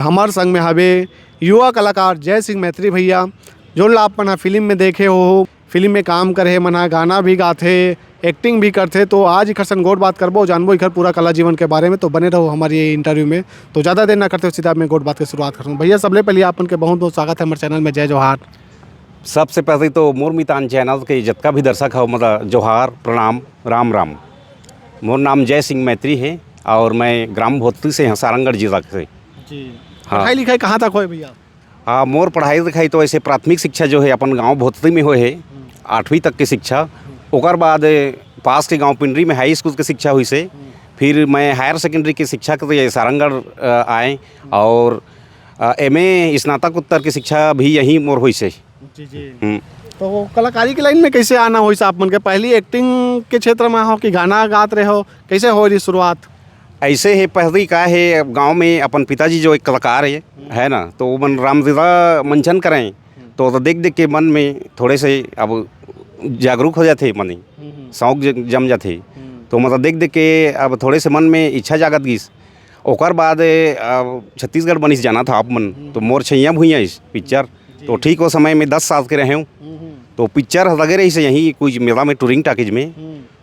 हमारे संग में हवे युवा कलाकार जय सिंह मैत्री भैया, जो आप मना फिल्म में देखे हो, फिल्म में काम करे मना, गाना भी गाथे, एक्टिंग भी करते। तो आज इखर संग गोट बात करबो, जानबो इखर पूरा कला जीवन के बारे में। तो बने रहो हमारे ये इंटरव्यू में। तो ज़्यादा देर ना करते हो, सीधा मैं गोट बात की शुरुआत करता हूँ। भैया सबले पहले आपन के बहुत बहुत स्वागत है हमारे चैनल में। जय जोहार। सबसे पहले तो मोर मितान चैनल के जितना भी दर्शक है मतलब जोहार, प्रणाम, राम राम। मोर नाम जय सिंह मैत्री है और मैं ग्राम भोतली से हैं, सारंगढ़ जिला से जी। हाँ। पढ़ाई लिखाई कहाँ तक हो भैया? हाँ, मोर पढ़ाई लिखाई तो ऐसे प्राथमिक शिक्षा जो है अपन गांव भोतली में हुए है 8वीं तक की शिक्षा। ओकर बाद पास के गांव पिंडरी में हाई स्कूल की शिक्षा हुई से फिर मैं हायर सेकेंडरी की शिक्षा के लिए सारंगढ़ आए और एमए स्नातकोत्तर की शिक्षा भी यहीं मोर हुई से। जी जी। तो कलाकारी की लाइन में कैसे आना हो आप मन के? पहली एक्टिंग के क्षेत्र में हो कि गाना गाते रहे हो, कैसे हो रही शुरुआत? ऐसे है, पहली का है गांव में अपन पिताजी जो एक कलाकार है ना, तो वो मन रामलीला मंचन करें तो देख देख के मन में थोड़े से अब जागरूक हो जाते, मन शौक जम जाते। तो मतलब देख देख के अब थोड़े से मन में इच्छा जागत गईस। ओकर बाद छत्तीसगढ़ बनिस जाना था आप मन, तो मोर छैया भुइया इस पिक्चर तो ठीक वो समय में 10 साल के रहे हूँ। तो पिक्चर लगे रही से यहीं कुछ मेला में टूरिंग टाकीज में।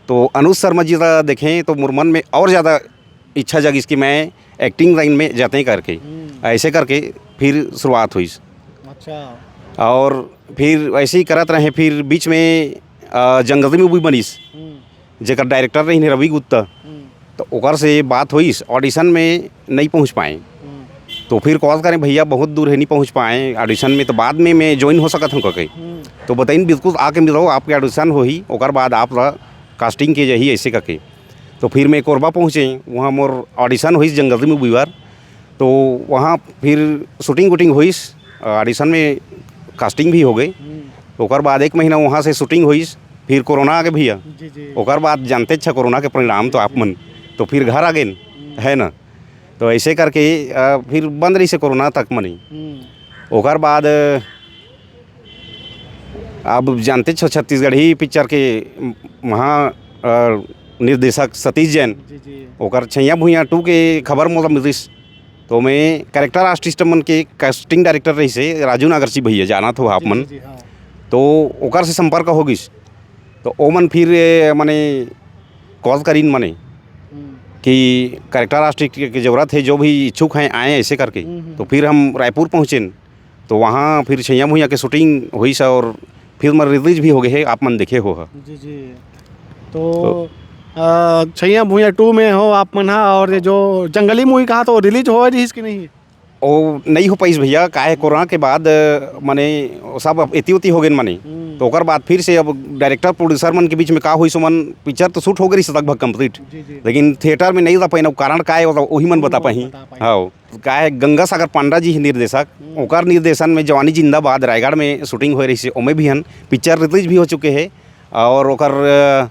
तो अनुज शर्मा जी का देखें तो मोर मन में और ज़्यादा इच्छा जगी कि मैं एक्टिंग लाइन में जाते करके ऐसे करके फिर शुरुआत हुई। अच्छा। और फिर ऐसे ही करत रहे। फिर बीच में जंगली मूवी बनीस जेकर डायरेक्टर रही रवि गुप्ता। तो ओकर से बात हुई, ऑडिशन में नहीं पहुंच पाए। तो फिर कॉल करें भैया बहुत दूर है, नहीं पहुंच पाए ऑडिशन में। तो बाद में मैं ज्वाइन हो सकता हूँ कहीं, तो बताइन बिल्कुल आके मिलो, आपके ऑडिशन हो ही ओकर बाद आप कास्टिंग के जाही ऐसे करके। तो फिर मैं कोरबा पहुँचे, वहाँ मोर ऑडिशन हुई जंगली मूवी बार। तो वहाँ फिर शूटिंग वूटिंग हुई, ऑडिशन में कास्टिंग भी हो गई। ओकर बाद 1 महीना वहाँ से शूटिंग हुई। फिर कोरोना आ गए भैया। ओकर बाद जानते अच्छा कोरोना के परिणाम तो आप मन, तो फिर घर आ गए है ना। तो ऐसे करके फिर बंद रही से कोरोना तक मनी। ओकर बाद अब जानते छो छत्तीसगढ़ ही पिक्चर के महा निर्देशक सतीश जैन, ओकर छैया भुइया 2 के खबर मोला मिलिस। तो मैं कैरेक्टर आर्टिस्ट मन के कास्टिंग डायरेक्टर रही से राजू नागरसी भैया, जाना तो आप मन। तो ओकर से संपर्क हो गई। तो ओ मन फिर मने कॉल करीन मने कि कैरेक्टर आर्टिस्ट की ज़रूरत है, जो भी इच्छुक हैं आए ऐसे करके। तो फिर हम रायपुर पहुँचे। तो वहाँ फिर छैया भुइया के शूटिंग हुई सा और फिल्म रिलीज भी हो गए है, आप मन देखे हो। जी जी। तो छैया भुइया 2 में हो आप मन, और ये जो जंगली मूवी कहा तो रिलीज हो रही इसकी नहीं? ओ नहीं हो पाइस भैया, काहे कोरोना के बाद मने सब एती उती हो गए मने। तो ओकर बाद फिर से अब डायरेक्टर प्रोड्यूसर मन के बीच में का हुई सो मन पिक्चर तो शूट हो गई लगभग कंप्लीट, लेकिन थिएटर में नहीं जा पाई। कारण का है वही मन बता पाई। हाँ, का है गंगा सागर पांडा जी निर्देशक, ओकर निर्देशन में जवानी जिंदाबाद रायगढ़ में शूटिंग हो रही से, ओमे भी हन पिक्चर रिलीज भी हो चुके हैं। और ओकर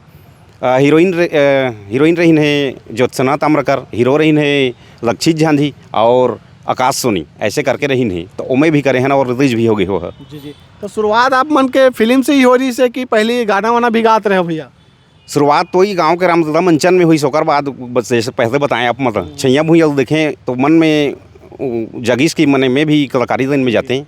हीरोइन रही है ज्योत्सना ताम्रकर, हीरो रही है लक्षित झांझी और आकाश सोनी, ऐसे करके रही है। तो ओमे भी करे हैं और रिलीज भी हो गई हो। जी जी। तो शुरुआत आप मन के फिल्म से ही हो रही से कि पहले गाना वाना भी गाते रहे हो भैया? शुरुआत तो ही गांव के रामलीला मंचन में हुई। ओकर बाद जैसे पहले बताएं आप मतलब छैया भुइया देखें तो मन में जगीश की मने में भी कलाकारी लाइन में जाते हैं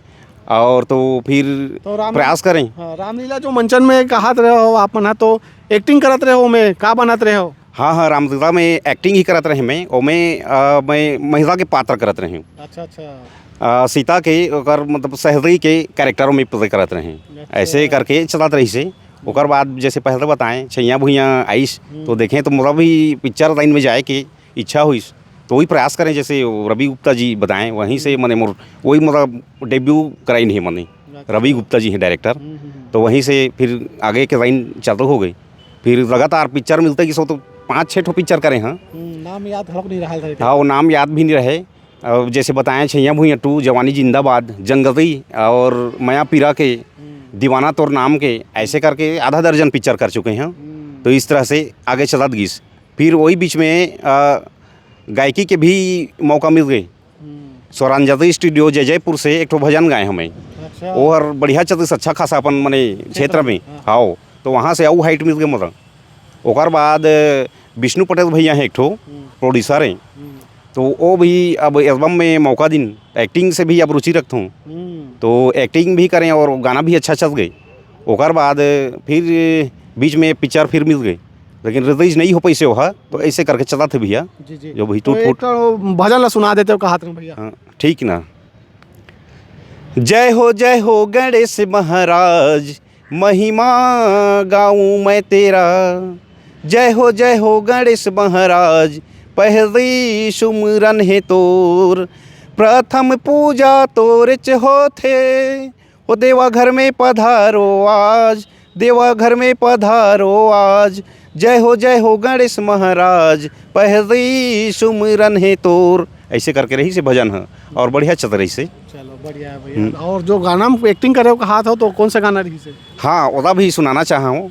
और तो फिर तो प्रयास करें। हाँ, रामलीला जो मंचन में कहत रहे हो आप मन, तो एक्टिंग करत रहे हो, में का बनत रहे हो? हाँ, रामलीला में एक्टिंग ही करत रहे मैं। और मैं महिला के पात्र करत रहे हूँ। अच्छा अच्छा। सीता के ओकर मतलब सहेली के कैरेक्टरों में प्ले करत रहे। ऐसे करके चलत रही से। ओकर बाद जैसे पहले बताएं छैया भुइया आइस, तो देखें तो मोला भी पिक्चर लाइन में जाए की इच्छा हुई। तो वही प्रयास करें, जैसे रवि गुप्ता जी बताएं, वहीं से मैंने वही मतलब डेब्यू कराई नहीं मैंने। रवि गुप्ता जी हैं डायरेक्टर, तो वहीं से फिर आगे के लाइन चालू हो गई। फिर लगातार पिक्चर मिलते कि सो तो 5-6 ठो पिक्चर करे। हाँ, नाम याद नहीं रहा था। हाँ, वो नाम याद भी नहीं रहे। जैसे बताएं छैया भुइया 2, जवानी जिंदाबाद, जंगली और माया पीरा के, दीवाना तोर नाम के, ऐसे करके आधा दर्जन पिक्चर कर चुके हैं। तो इस तरह से आगे चलत गई। फिर वही बीच में गायकी के भी मौका मिल गए। स्वरांजलि स्टूडियो जयपुर से एक ठो भजन गाए हमें। अच्छा। और बढ़िया चलते अच्छा खासा अपन मने क्षेत्र में। हाँ, तो वहाँ से आऊ हाइट मिल गए मतलब। ओकर बाद विष्णु पटेल भैया हैं एक ठो प्रोड्यूसर हैं। तो वो भी अब एल्बम में मौका दिन एक्टिंग से भी अब रुचि रखता हूँ, तो एक्टिंग भी करें और गाना भी अच्छा चल गए। ओकर बाद फिर बीच में पिक्चर फिर मिल गई, लेकिन रिलीज नहीं हो पैसे वहाँ, तो ऐसे करके चला थे भैया। जी जी। जो भी तो टूट फूट। एक भजन ला सुना देते हो कहा था भैया। हाँ ठीक ना। जय हो गणेश महाराज, महिमा गाऊं मैं तेरा। जय हो गणेश महाराज, पहली सुमरन है तोर। प्रथम पूजा तोर च होथे, ओ देवा घर में पधारो आज, देवा घर में पधारो आज। जय हो गणेश महाराज, पहली सुमरन है तोर। ऐसे करके रही से भजन है और बढ़िया चल रही से। चलो बढ़िया है भैया। और जो गाना में एक्टिंग करे हो कहा था तो कौन सा गाना रही से? हाँ ओदा भी सुनाना चाहा हूँ।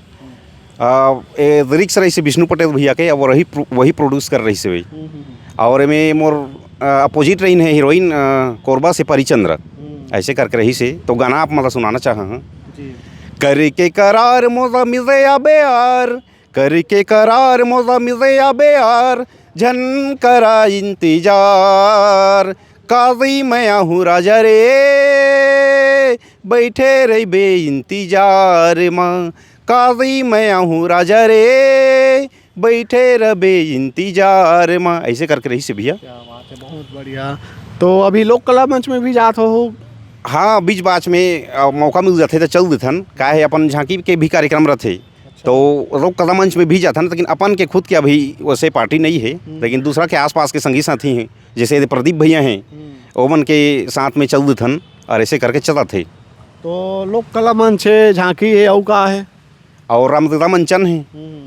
लिरिक्स रही से विष्णु पटेल भैया के, और वही प्रोड्यूस कर रही से वही। और में मोर अपोजिट रही है हीरोइन कोरबा से परिचंद्र। ऐसे करके रही से, तो गाना आप मतलब सुनाना चाहा हूँ। करके करार मोजा मिले अबे यार, करके करार मोजा मिले अबे यार। झन करा इंतजार, काजी मैं हूँ राजा रे, बैठे रही बे इंतजार माँ। काजी मैं हूँ राजा रे, बैठे रबे इंतजार माँ। ऐसे करके रही से भैया। क्या बात है, बहुत बढ़िया। तो अभी लोक कला मंच में भी जात हो? हाँ बीच बाच में मौका मिल जाते तो चल देथन। का है अपन झांकी के भी कार्यक्रम रहते, तो लोक कला मंच में भी जाथन, लेकिन अपन के खुद के अभी वैसे पार्टी नहीं है, लेकिन दूसरा के आसपास के संगी साथी हैं, जैसे प्रदीप भैया हैं, ओमन के साथ में चल देथन और ऐसे करके चला थे। तो लोक कला मंच है, झांकी है, और का है? और रामलीला मंचन है।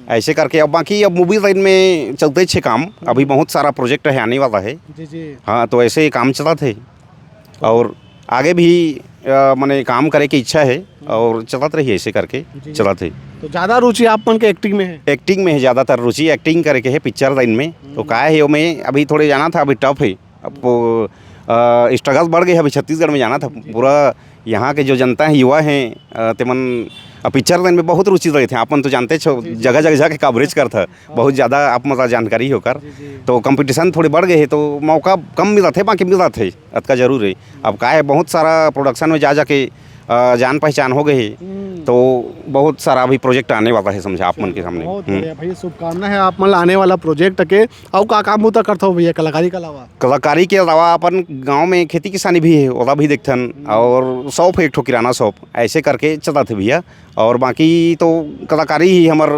ऐसे करके अब बाकी अब मूवी लाइन में चलते छे काम, अभी बहुत सारा प्रोजेक्ट है आने वाला है। जी जी। हाँ तो ऐसे काम चला थे और आगे भी मैंने काम करे की इच्छा है और चलत रही ऐसे करके चला थे। तो ज़्यादा रुचि आपन के एक्टिंग में है? एक्टिंग में है ज़्यादातर रुचि, एक्टिंग करे के है पिक्चर लाइन में। तो क्या है मैं अभी थोड़े जाना था, अभी टफ है, अब स्ट्रगल बढ़ गए। अभी छत्तीसगढ़ में जाना था, पूरा यहाँ के जो जनता है, युवा हैं, तेमन पिक्चर लाइन में बहुत रुचि रहे थे। अपन तो जानते छो, जगह जगह जाके कवरेज कर था, बहुत ज़्यादा आप मतलब जानकारी होकर। तो कंपटीशन थोड़े बढ़ गए हैं, तो मौका कम मिला थे, बाकी मिला थे अतका जरूर है। अब क्या है बहुत सारा प्रोडक्शन में जाके जान पहचान हो गई, तो बहुत सारा अभी प्रोजेक्ट आने वाला है समझा आप मन के सामने। बहुत बढ़िया भैया, शुभकामना है आप मन आने वाला प्रोजेक्ट के। और का काम होता करता हो भैया कलाकारी के अलावा? कलाकारी के अलावा अपन गांव में खेती किसानी भी है, ओला भी देखथन, और शॉप है एक ठो किराना शॉप, ऐसे करके चला थे भैया। और बाकी तो कलाकारी ही हमार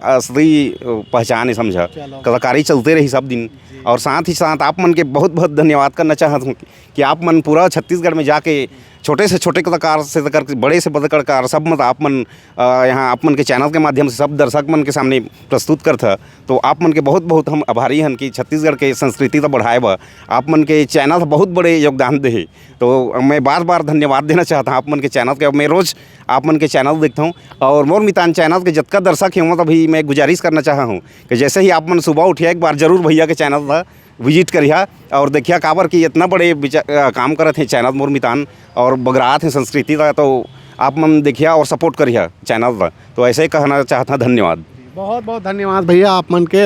असली पहचान है समझा, कलाकारी चलते रही सब दिन। और साथ ही साथ आप मन के बहुत बहुत धन्यवाद करना चाहता हूँ कि आप मन पूरा छत्तीसगढ़ में जाके छोटे से छोटे कलाकार से लेकर बड़े से बड़े कलाकार सब मतलब आप मन यहाँ आप मन के चैनल के माध्यम से सब दर्शक मन के सामने प्रस्तुत करता। तो आप मन के बहुत बहुत हम आभारी हैं कि छत्तीसगढ़ के संस्कृति तो बढ़ाए बा आप मन के चैनल बहुत बड़े योगदान दे। तो मैं बार बार धन्यवाद देना चाहता हूँ आप मन के चैनल के। मैं रोज़ आप मन के चैनल देखता हूँ, और मोर मितान चैनल के जितना दर्शक हैं मतलब अभी मैं गुजारिश करना चाहा हूँ कि जैसे ही आप मन सुबह उठिया एक बार जरूर भैया के चैनल था विजिट करिया और देखिया काबर कि इतना बड़े काम करते हैं चैनल मोर मितान और बगरात हैं संस्कृति का। तो आप मन देखिया और सपोर्ट करिया चैनल का। तो ऐसे ही कहना चाहता, धन्यवाद। बहुत बहुत धन्यवाद भैया आप मन के।